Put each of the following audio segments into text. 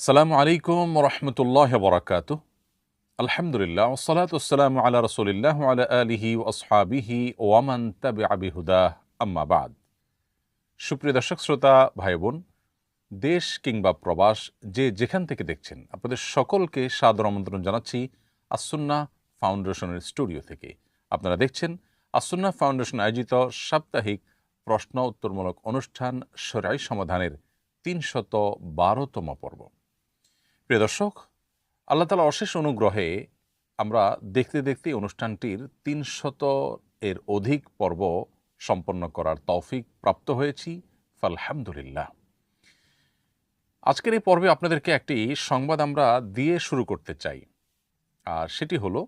আসসালামু আলাইকুম রহমতুল্লাহ বরাকাত। আলহামদুলিল্লাহ ওসসালাতু ওয়াসসালামু আলা রাসূলিল্লাহ ওয়া আলা আলিহি ওয়া আসহাবিহি ওয়া মান তাবিআ বিহুদাহ আম্মা বাদ। সুপ্রিয় দর্শক শ্রোতা ভাই বোন, দেশ কিংবা প্রবাস যে যেখান থেকে দেখছেন, আপনাদের সকলকে সাদর আমন্ত্রণ জানাচ্ছি আসুন্নাহ ফাউন্ডেশনের স্টুডিও থেকে। আপনারা দেখছেন আসুন্নাহ ফাউন্ডেশন আয়োজিত সাপ্তাহিক প্রশ্ন উত্তরমূলক অনুষ্ঠান শরঈ সমাধানের ৩১২তম পর্ব। প্রিয় দর্শক, আল্লাহ তাআলার অশেষ অনুগ্রহে আমরা দেখতে দেখতে অনুষ্ঠানটির ৩০০ এর অধিক পর্ব সম্পন্ন করার তৌফিক প্রাপ্ত হয়েছি। আলহামদুলিল্লাহ। আজকের এই পর্বে আপনাদেরকে একটি সংবাদ আমরা দিয়ে শুরু করতে চাই, আর সেটি হলো,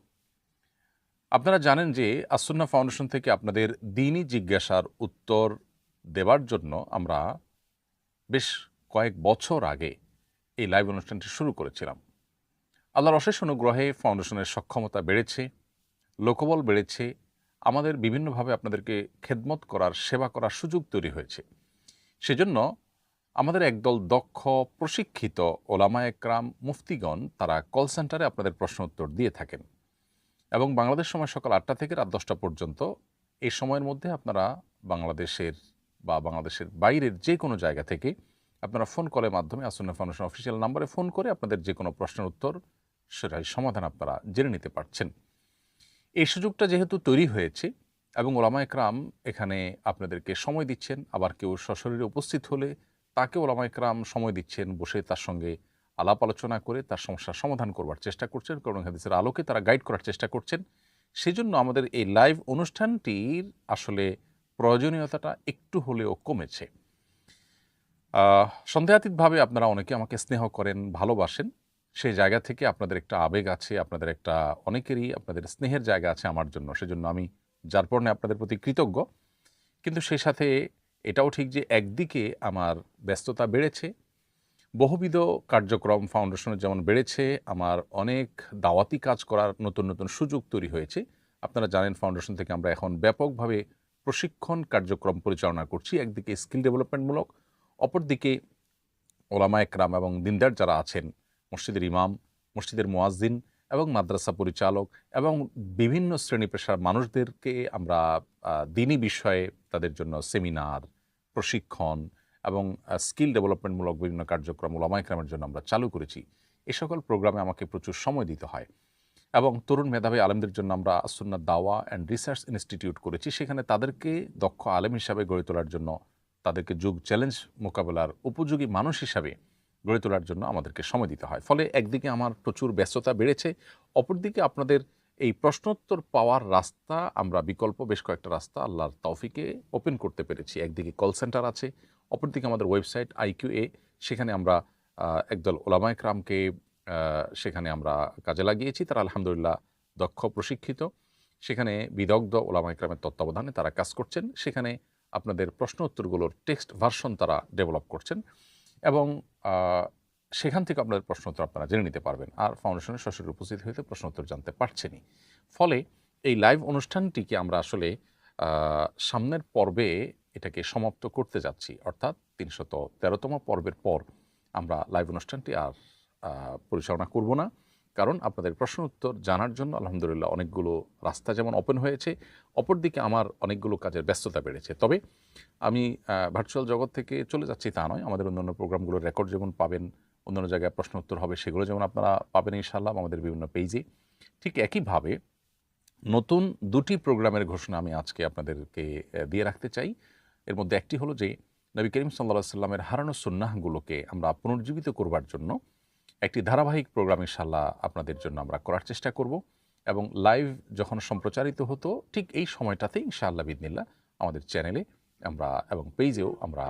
আপনারা জানেন যে আসুন্নাহ ফাউন্ডেশন থেকে আপনাদের দ্বীনি জিজ্ঞাসার উত্তর দেওয়ার জন্য আমরা বেশ কয়েক বছর আগে এই লাইভ অনুষ্ঠানটি শুরু করেছিলাম। আল্লাহর অশেষ অনুগ্রহে ফাউন্ডেশনের সক্ষমতা বেড়েছে, লোকবল বেড়েছে, আমাদের বিভিন্নভাবে আপনাদেরকে খেদমত করার, সেবা করার সুযোগ তৈরি হয়েছে। সেজন্য আমাদের একদল দক্ষ প্রশিক্ষিত ওলামা একরাম মুফতিগণ তারা কল সেন্টারে আপনাদের প্রশ্ন উত্তর দিয়ে থাকেন এবং বাংলাদেশ সময় সকাল ৮টা থেকে রাত 10টা পর্যন্ত এই সময়ের মধ্যে আপনারা বাংলাদেশের বা বাংলাদেশের বাইরের যে কোনো জায়গা থেকে আপনারা ফোন কলের মাধ্যমে আসুন্নাহ ফাউন্ডেশন অফিসিয়াল নাম্বারে ফোন করে আপনাদের যে কোনো প্রশ্নের উত্তর সেটাই সমাধান আপনারা জেনে নিতে পারছেন। এই সুযোগটা যেহেতু তৈরি হয়েছে এবং ওলামা একরাম এখানে আপনাদেরকে সময় দিচ্ছেন, আবার কেউ সশরীরে উপস্থিত হলে তাকে ওলামা একরাম সময় দিচ্ছেন, বসে তার সঙ্গে আলাপ আলোচনা করে তার সমস্যার সমাধান করবার চেষ্টা করছেন, কোরআন হাদিসের আলোকে তারা গাইড করার চেষ্টা করছেন। সেজন্য আমাদের এই লাইভ অনুষ্ঠানটির আসলে প্রয়োজনীয়তাটা একটু হলেও কমেছে। সন্দেহাতীতভাবে আপনারা অনেকে আমাকে স্নেহ করেন, ভালোবাসেন, সেই জায়গা থেকে আপনাদের একটা আবেগ আছে, আপনাদের একটা অনেকেরই আপনাদের স্নেহের জায়গা আছে আমার জন্য। সেজন্য আমি যার পরনে আপনাদের প্রতি কৃতজ্ঞ। কিন্তু সেই সাথে এটাও ঠিক যে একদিকে আমার ব্যস্ততা বেড়েছে, বহুবিধ কার্যক্রম ফাউন্ডেশনের যেমন বেড়েছে, আমার অনেক দাওয়াতি কাজ করার নতুন নতুন সুযোগ তৈরি হয়েছে। আপনারা জানেন ফাউন্ডেশন থেকে আমরা এখন ব্যাপকভাবে প্রশিক্ষণ কার্যক্রম পরিচালনা করছি, একদিকে স্কিল ডেভেলপমেন্টমূলক, অপরদিকে ওলামা একরাম এবং দিনদার যারা আছেন, মসজিদের ইমাম, মসজিদের মুয়াজ্জিন এবং মাদ্রাসা পরিচালক এবং বিভিন্ন শ্রেণী পেশার মানুষদেরকে আমরা দ্বীনি বিষয়ে তাদের জন্য সেমিনার, প্রশিক্ষণ এবং স্কিল ডেভেলপমেন্টমূলক বিভিন্ন কার্যক্রম ওলামা একরামের জন্য আমরা চালু করেছি। এই সকল প্রোগ্রামে আমাকে প্রচুর সময় দিতে হয় এবং তরুণ মেধাবী আলেমদের জন্য আমরা সুন্নাত দাওয়া অ্যান্ড রিসার্চ ইনস্টিটিউট করেছি। সেখানে তাদেরকে দক্ষ আলেম হিসাবে গড়ে তোলার জন্য, তাদেরকে যুগ চ্যালেঞ্জ মোকাবেলার উপযোগী মানুষ হিসাবে গড়ে তোলার জন্য আমাদেরকে সময় দিতে হয়। ফলে একদিকে আমার প্রচুর ব্যস্ততা বেড়েছে, অপরদিকে আপনাদের এই প্রশ্নোত্তর পাওয়ার রাস্তা, আমরা বিকল্প বেশ কয়েকটা রাস্তা আল্লাহর তৌফিকে ওপেন করতে পেরেছি। একদিকে কল সেন্টার আছে, অপরদিকে আমাদের ওয়েবসাইট IQA, সেখানে আমরা একদল ওলামা একরামকে সেখানে আমরা কাজে লাগিয়েছি। তারা আলহামদুলিল্লাহ দক্ষ, প্রশিক্ষিত, সেখানে বিদগ্ধ ওলামা একরামের তত্ত্বাবধানে তারা কাজ করছেন। সেখানে আপনাদের প্রশ্ন উত্তরগুলোর টেক্সট ভার্সন তারা ডেভেলপ করছেন এবং সেখান থেকে আপনাদের প্রশ্ন উত্তর আপনারা জেনে নিতে পারবেন, আর ফাউন্ডেশনের সরাসরি উপস্থিত হইতে প্রশ্ন উত্তর জানতে পারছেনই। ফলে এই লাইভ অনুষ্ঠানটিকে আমরা আসলে সামনের পর্বে এটাকে সমাপ্ত করতে যাচ্ছি, অর্থাৎ ৩১৩তম পর্বের পর আমরা লাইভ অনুষ্ঠানটি আর পরিচালনা করব না। কারণ আপনাদের প্রশ্ন উত্তর জানার জন্য আলহামদুলিল্লাহ অনেকগুলো রাস্তা যেমন ওপেন হয়েছে, অপরদিকে আমার অনেকগুলো কাজের ব্যস্ততা বেড়েছে। তবে আমি ভার্চুয়াল জগৎ থেকে চলে যাচ্ছি তা নয়, আমাদের অন্যান্য প্রোগ্রামগুলোর রেকর্ড যেমন পাবেন, অন্যান্য জায়গায় প্রশ্ন উত্তর হবে, সেগুলো যেমন আপনারা পাবেন ইনশাআল্লাহ আমাদের বিভিন্ন পেজে, ঠিক একইভাবে নতুন 2টি প্রোগ্রামের ঘোষণা আমি আজকে আপনাদেরকে দিয়ে রাখতে চাই। এর মধ্যে একটি হলো যে নবী করিম সাল্লাল্লাহু আলাইহি সাল্লামের হারানো সুন্নাহগুলোকে আমরা পুনর্জীবিত করবার জন্য একটি ধারাবাহিক প্রোগ্রাম ইনশাআল্লাহ আপনাদের জন্য আমরা করার চেষ্টা করব এবং লাইভ যখন সম্প্রচারিত হতো ঠিক এই সময়টাতেই ইনশাআল্লাহ বিদিনিল্লাহ আমাদের চ্যানেলে আমরা এবং পেজেও আমরা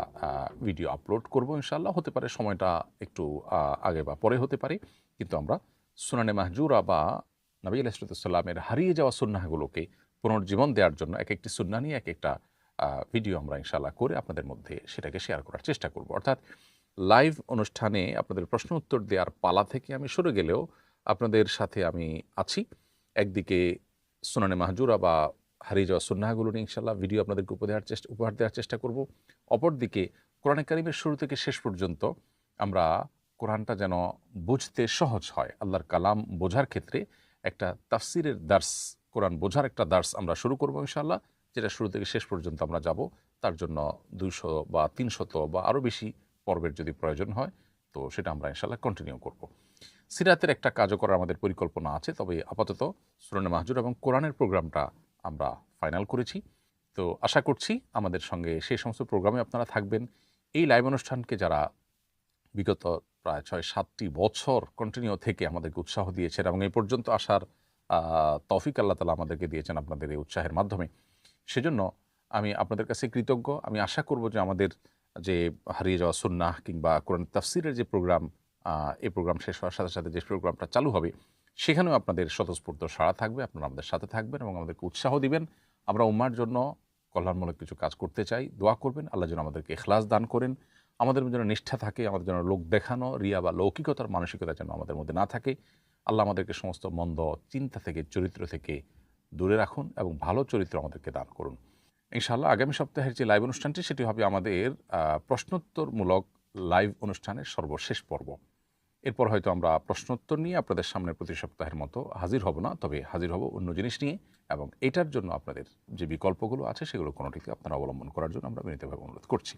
ভিডিও আপলোড করব ইনশাআল্লাহ। হতে পারে সময়টা একটু আগে বা পরে হতে পারে, কিন্তু আমরা সুনানে মাহজুরা বা নবী আলাইহিস সালামের হারিয়ে যাওয়া সুন্নাহগুলোকে পুনর্জীবন দেওয়ার জন্য এক একটি সুন্নাহ নিয়ে এক একটা ভিডিও আমরা ইনশাআল্লাহ করে আপনাদের মধ্যে সেটাকে শেয়ার করার চেষ্টা করব। অর্থাৎ লাইভ অনুষ্ঠানে আপনাদের প্রশ্ন উত্তর দেওয়ার পালা থেকে আমি সরে গেলেও আপনাদের সাথে আমি আছি। একদিকে সুনানে মাহজুরা বা হারিয়ে যাওয়া সুন্নাহগুলো নিয়ে ইনশাআল্লাহ ভিডিও আপনাদেরকে উপহার দেওয়ার চেষ্টা করব। অপরদিকে কোরআনে কারিমের শুরু থেকে শেষ পর্যন্ত আমরা কোরআনটা যেন বুঝতে সহজ হয়। আল্লাহর কালাম বোঝার ক্ষেত্রে একটা তাফসিরের দার্স, কোরআন বোঝার একটা দার্স আমরা শুরু করবো ইনশাআল্লাহ, যেটা শুরু থেকে শেষ পর্যন্ত আমরা যাব। তার জন্য 200 বা 300 বা আরও বেশি পর্বের যদি প্রয়োজন হয়, তো সেটা আমরা ইনশাআল্লাহ কন্টিনিউ করব। সিরাতের একটা কাজও করার আমাদের পরিকল্পনা আছে, তবে আপাতত সূরা মাহজুর এবং কোরআনের প্রোগ্রামটা আমরা ফাইনাল করেছি। তো আশা করছি আমাদের সঙ্গে সেই সমস্ত প্রোগ্রামে আপনারা থাকবেন। এই লাইভ অনুষ্ঠানকে যারা বিগত প্রায় 6-7টি বছর কন্টিনিউ থেকে আমাদেরকে উৎসাহ দিয়েছেন এবং এই পর্যন্ত আসার তৌফিক আল্লাহ তাআলা আমাদেরকে দিয়েছেন আপনাদের এই উৎসাহের মাধ্যমে, সেজন্য আমি আপনাদের কাছে কৃতজ্ঞ। আমি আশা করব যে আমাদের যে হারিয়ে যাওয়া সুন্নাহ কিংবা কোরআন তাফসিরের যে প্রোগ্রাম, এই প্রোগ্রাম শেষ হওয়ার সাথে সাথে যে প্রোগ্রামটা চালু হবে, সেখানেও আপনাদের স্বতঃস্ফূর্ত সাড়া থাকবে, আপনারা আমাদের সাথে থাকবেন এবং আমাদেরকে উৎসাহ দিবেন। আমরা উম্মার জন্য কল্যাণমূলক কিছু কাজ করতে চাই, দোয়া করবেন আল্লাহ যেন আমাদেরকে ইখলাস দান করেন, আমাদের যেন নিষ্ঠা থাকে, আমাদের যেন লোক দেখানো, রিয়া বা লৌকিকতার মানসিকতা যেন আমাদের মধ্যে না থাকে। আল্লাহ আমাদেরকে সমস্ত মন্দ চিন্তা থেকে, চরিত্র থেকে দূরে রাখুন এবং ভালো চরিত্র আমাদেরকে দান করুন। ইনশাআল্লাহ আগামী সপ্তাহের যে লাইভ অনুষ্ঠানটি, সেটি হবে আমাদের প্রশ্নোত্তরমূলক লাইভ অনুষ্ঠানের সর্বশেষ পর্ব। এরপর হয়তো আমরা প্রশ্নোত্তর নিয়ে আপনাদের সামনে প্রতি সপ্তাহের মতো হাজির হব না, তবে হাজির হব অন্য জিনিস নিয়ে, এবং এটার জন্য আপনাদের যে বিকল্পগুলো আছে সেগুলো কোনোটিকে আপনারা অবলম্বন করার জন্য আমরা বিনীতভাবে অনুরোধ করছি।